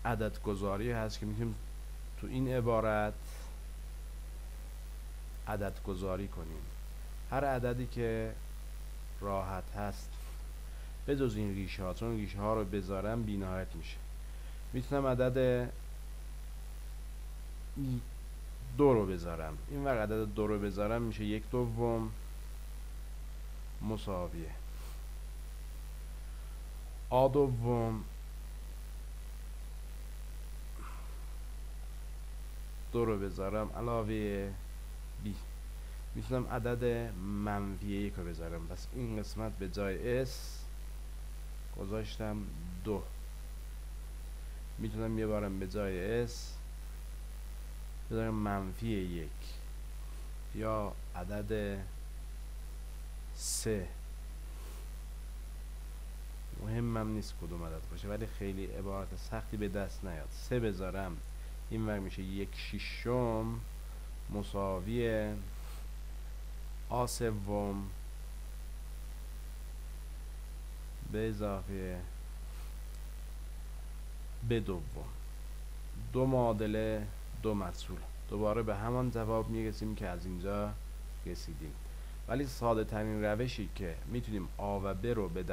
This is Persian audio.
عدد گذاری هست که میتونیم تو این عبارت عدد گذاری کنیم. هر عددی که راحت هست به جز این ریشه ها، چون ریشه ها رو بذارم بی نهایت میشه. میتونم عدد 2 رو بذارم، این وقت عدد 2 رو بذارم میشه 1/2 مساویه A2 2 رو بذارم علاوه B. میتونم عدد -1 رو بذارم، پس این قسمت به جای S گذاشتم 2. میتونم یه بارم به جای S بذارم -1 یا عدد 3. مهمم نیست کدوم عدد باشه، ولی خیلی عبارت سختی به دست نیاد. 3 بذارم این ور میشه 1/6 مساوی A3 به اضافه B2. 2 معادله 2 مفصول. دوباره به همان جواب میرسیم که از اینجا رسیدیم، ولی ساده ترین روشی که میتونیم A و B رو به